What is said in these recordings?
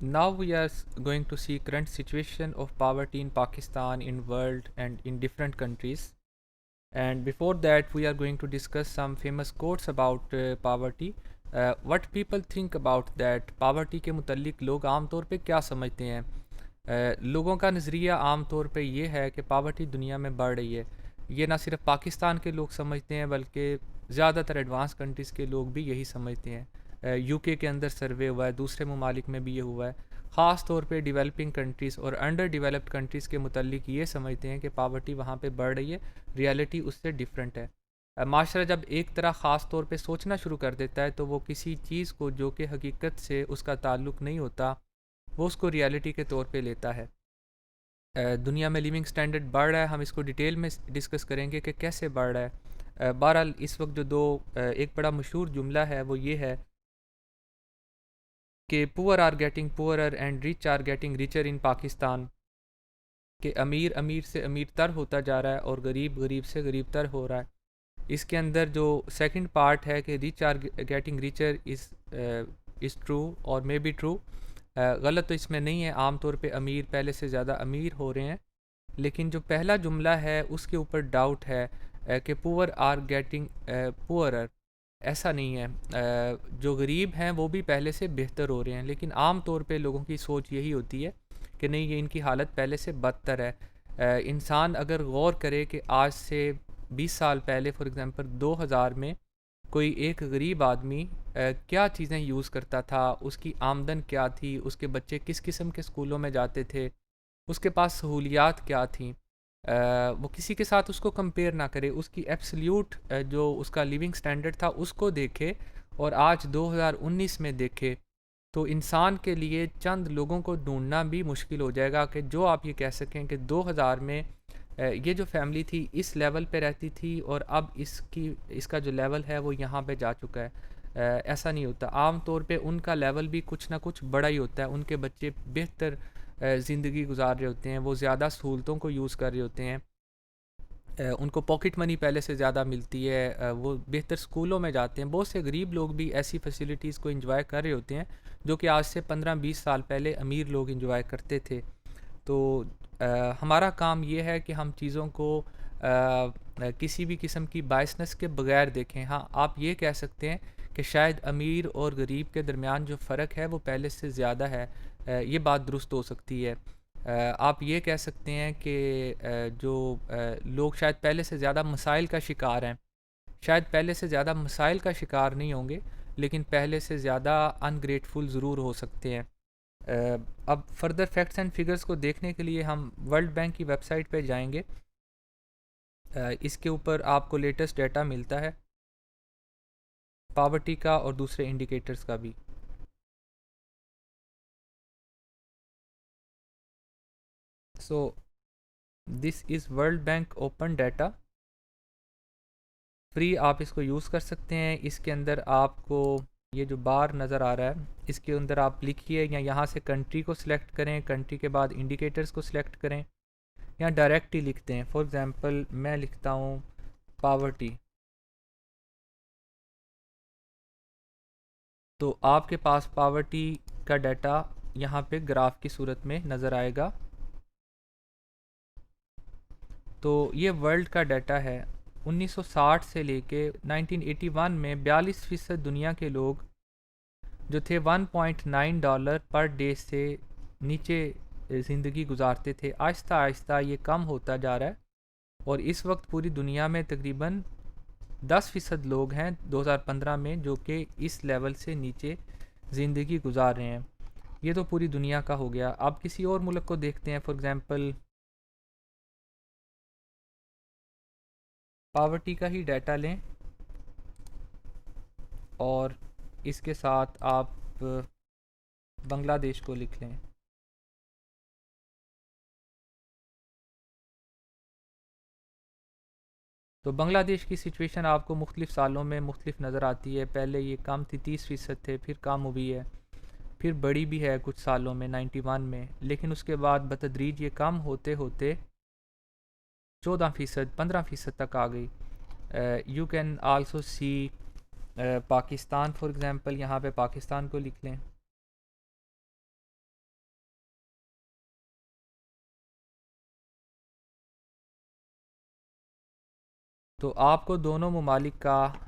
Now we are going to see current situation of poverty in Pakistan, in world and in different countries. And before that, we are going to discuss some famous quotes about poverty. What people think about that poverty के मुतल्लिक लोग आम तौर पे क्या समझते हैं? लोगों का नज़रिया आम तौर पे ये है कि पावर्टी दुनिया में बढ़ रही है। ये ना सिर्फ पाकिस्तान के लोग समझते हैं बल्कि ज़्यादातर एडवांस कंट्रीज़ के लोग भी यही समझते हैं। यूके के अंदर सर्वे हुआ है, दूसरे ममालिक में भी ये हुआ है। ख़ास तौर पे डेवलपिंग कंट्रीज़ और अंडर डेवलप्ड कंट्रीज़ के मुतल्लिक ये समझते हैं कि पावर्टी वहाँ पे बढ़ रही है, रियलिटी उससे डिफरेंट है। माशरा जब एक तरह ख़ास तौर पे सोचना शुरू कर देता है तो वो किसी चीज़ को जो कि हकीकत से उसका ताल्लुक़ नहीं होता, वो उसको रियलिटी के तौर पे लेता है। दुनिया में लिविंग स्टैंडर्ड बढ़ रहा है, हम इसको डिटेल में डिस्कस करेंगे कि कैसे बढ़ रहा है। बहरहाल इस वक्त जो एक बड़ा मशहूर जुमला है वो ये है कि poor are getting poorer and rich are getting richer in Pakistan, कि अमीर अमीर से अमीर तर होता जा रहा है और गरीब गरीब से गरीब तर हो रहा है। इसके अंदर जो सेकंड पार्ट है कि rich are getting richer is true और मे बी ट्रू, गलत तो इसमें नहीं है। आम तौर पे अमीर पहले से ज़्यादा अमीर हो रहे हैं, लेकिन जो पहला जुमला है उसके ऊपर डाउट है कि पुअर आर गेटिंग पुअरर। ऐसा नहीं है। जो गरीब हैं वो भी पहले से बेहतर हो रहे हैं, लेकिन आम तौर पे लोगों की सोच यही होती है कि नहीं, ये इनकी हालत पहले से बदतर है। इंसान अगर गौर करे कि आज से 20 साल पहले फॉर एग्ज़ाम्पल 2000 में कोई एक गरीब आदमी क्या चीज़ें यूज़ करता था, उसकी आमदन क्या थी, उसके बच्चे किस किस्म के स्कूलों में जाते थे, उसके पास सहूलियात क्या थीं, वो किसी के साथ उसको कंपेयर ना करे, उसकी एब्सोल्यूट जो उसका लिविंग स्टैंडर्ड था उसको देखे और आज 2019 में देखे, तो इंसान के लिए चंद लोगों को ढूंढना भी मुश्किल हो जाएगा कि जो आप ये कह सकें कि 2000 में ये जो फैमिली थी इस लेवल पे रहती थी और अब इसका जो लेवल है वो यहाँ पे जा चुका है। ऐसा नहीं होता। आम तौर पे उनका लेवल भी कुछ ना कुछ बड़ा ही होता है। उनके बच्चे बेहतर ज़िंदगी गुजार रहे होते हैं, वो ज़्यादा सहूलतों को यूज़ कर रहे होते हैं, उनको पॉकेट मनी पहले से ज़्यादा मिलती है, वो बेहतर स्कूलों में जाते हैं। बहुत से गरीब लोग भी ऐसी फैसिलिटीज़ को एंजॉय कर रहे होते हैं जो कि आज से 15-20 साल पहले अमीर लोग एंजॉय करते थे। तो हमारा काम ये है कि हम चीज़ों को किसी भी किस्म की बायसनेस के बगैर देखें। हाँ, आप ये कह सकते हैं कि शायद अमीर और गरीब के दरमियान जो फ़र्क है वो पहले से ज़्यादा है। ये बात दुरुस्त हो सकती है। आप ये कह सकते हैं कि लोग शायद पहले से ज़्यादा मसाइल का शिकार हैं, शायद पहले से ज़्यादा मसाइल का शिकार नहीं होंगे, लेकिन पहले से ज़्यादा अनग्रेटफुल ज़रूर हो सकते हैं। अब फर्दर फैक्ट्स एंड फिगर्स को देखने के लिए हम वर्ल्ड बैंक की वेबसाइट पे जाएंगे। इसके ऊपर आपको लेटेस्ट डाटा मिलता है पावर्टी का और दूसरे इंडिकेटर्स का भी। So this is world bank open data, free, आप इसको यूज़ कर सकते हैं। इसके अंदर आपको ये जो बार नज़र आ रहा है इसके अंदर आप लिखिए या यहाँ से कंट्री को सिलेक्ट करें, कंट्री के बाद इंडिकेटर्स को सिलेक्ट करें या डायरेक्ट ही लिखते हैं। फॉर एग्ज़ाम्पल मैं लिखता हूँ पावर्टी, तो आपके पास पावर्टी का डाटा यहाँ पे ग्राफ की सूरत में नज़र आएगा। तो ये वर्ल्ड का डाटा है। 1960 से लेके 1981 में 42% दुनिया के लोग जो थे $1.9 पर डे से नीचे ज़िंदगी गुजारते थे। आहिस्ता आहिस्ता ये कम होता जा रहा है और इस वक्त पूरी दुनिया में तकरीबन 10% लोग हैं 2015 में जो कि इस लेवल से नीचे ज़िंदगी गुजार रहे हैं। ये तो पूरी दुनिया का हो गया। अब किसी और मुल्क को देखते हैं। फॉर एग्ज़ाम्पल पावर्टी का ही डाटा लें और इसके साथ आप बांग्लादेश को लिख लें। तो बांग्लादेश की सिचुएशन आपको मुख्तलिफ़ सालों में मुख्तलिफ नज़र आती है। पहले ये कम थी, 30% थे, फिर कम हुई है, फिर बड़ी भी है कुछ सालों में 91 में, लेकिन उसके बाद बतदरीज ये कम होते होते 14%, 15% तक आ गई। You can also C Pakistan, for example यहाँ पे पाकिस्तान को लिख लें। तो आपको दोनों ममालिक का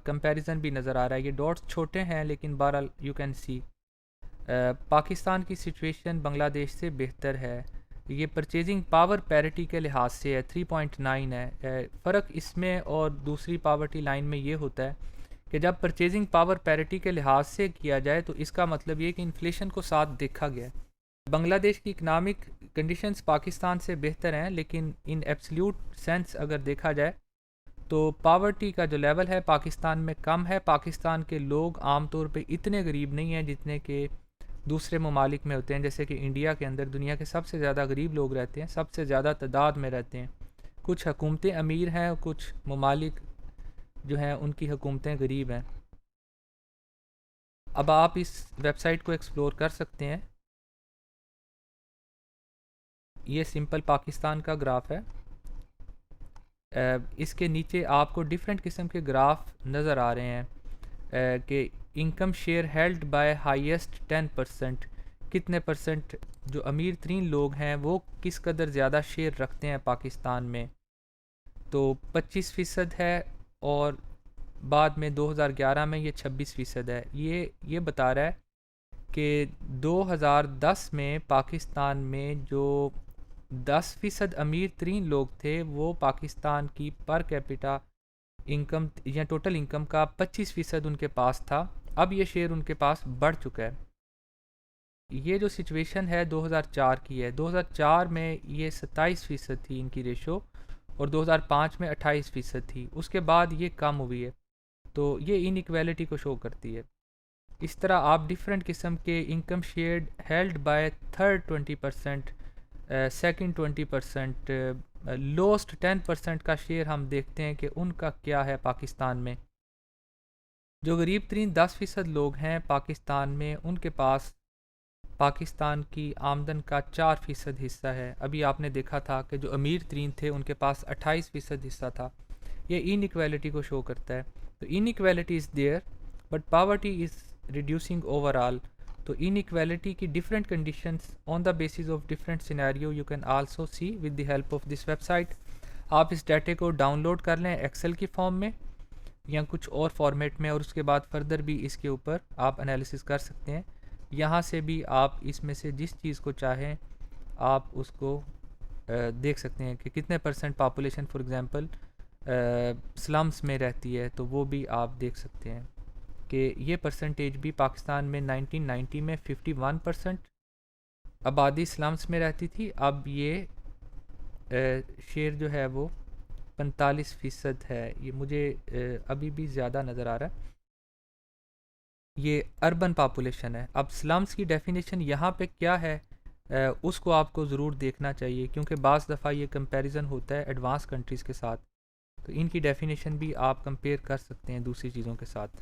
कंपैरिजन भी नज़र आ रहा है। ये डॉट्स छोटे हैं लेकिन बहरहाल यू कैन सी पाकिस्तान की सिचुएशन बांग्लादेश से बेहतर है। ये परचेजिंग पावर पैरिटी के लिहाज से है 3.9 है। फ़र्क इसमें और दूसरी पावर्टी लाइन में ये होता है कि जब परचेजिंग पावर पैरिटी के लिहाज से किया जाए तो इसका मतलब ये कि इन्फ्लेशन को साथ देखा गया है। बांग्लादेश की इकनॉमिक कंडीशंस पाकिस्तान से बेहतर हैं, लेकिन इन एब्सोल्यूट सेंस अगर देखा जाए तो पावर्टी का जो लेवल है पाकिस्तान में कम है। पाकिस्तान के लोग आमतौर पे इतने गरीब नहीं हैं जितने के दूसरे ममालिक में होते हैं। जैसे कि इंडिया के अंदर दुनिया के सबसे ज़्यादा गरीब लोग रहते हैं, सबसे ज़्यादा तादाद में रहते हैं। कुछ हुकूमतें अमीर हैं, कुछ ममालिक जो हैं उनकी हुकूमतें गरीब हैं। अब आप इस वेबसाइट को एक्सप्लोर कर सकते हैं। ये सिंपल पाकिस्तान का ग्राफ है। इसके नीचे आपको डिफरेंट किस्म के ग्राफ नज़र आ रहे हैं कि income share held by highest 10%, कितने परसेंट जो अमीर तरीन लोग हैं वो किस कदर ज़्यादा शेयर रखते हैं पाकिस्तान में। तो 25% है और बाद में 2011 में ये 26% है। ये बता रहा है कि 2010 में पाकिस्तान में जो 10% अमीर तरीन लोग थे वो पाकिस्तान की पर कैपिटा इनकम या टोटल इनकम का 25% उनके पास था। अब ये शेयर उनके पास बढ़ चुका है। ये जो सिचुएशन है 2004 की है। 2004 में ये 27% थी इनकी रेशो और 2005 में 28% थी। उसके बाद ये कम हुई है। तो ये इनइक्वालिटी को शो करती है। इस तरह आप डिफरेंट किस्म के income share held by third 20%, second 20%, lost 10% का शेयर हम देखते हैं कि उनका क्या है पाकिस्तान में। जो गरीब तरीन 10% लोग हैं पाकिस्तान में, उनके पास पाकिस्तान की आमदन का 4% हिस्सा है। अभी आपने देखा था कि जो अमीर तरीन थे उनके पास 28% हिस्सा था। ये इनइक्वालिटी को शो करता है। तो inequality is there but poverty is reducing overall. तो इनइक्वालिटी की different conditions on the basis of different scenario you can also see with the help of this website. आप इस डाटे को डाउनलोड कर लें एक्सेल की फॉर्म में या कुछ और फॉर्मेट में, और उसके बाद फर्दर भी इसके ऊपर आप एनालिसिस कर सकते हैं। यहाँ से भी आप इसमें से जिस चीज़ को चाहें आप उसको देख सकते हैं कि कितने percent population for example slums में रहती है, तो वो भी आप देख सकते हैं कि ये परसेंटेज भी पाकिस्तान में 1990 में 51% आबादी स्लम्स में रहती थी। अब ये शेयर जो है वो 45% है। ये मुझे अभी भी ज़्यादा नज़र आ रहा है। ये अर्बन पॉपुलेशन है। अब स्लम्स की डेफिनेशन यहाँ पे क्या है उसको आपको ज़रूर देखना चाहिए, क्योंकि बाज़ दफ़ा ये कंपैरिजन होता है एडवांस कंट्रीज़ के साथ। तो इनकी डेफिनेशन भी आप कंपेयर कर सकते हैं दूसरी चीज़ों के साथ।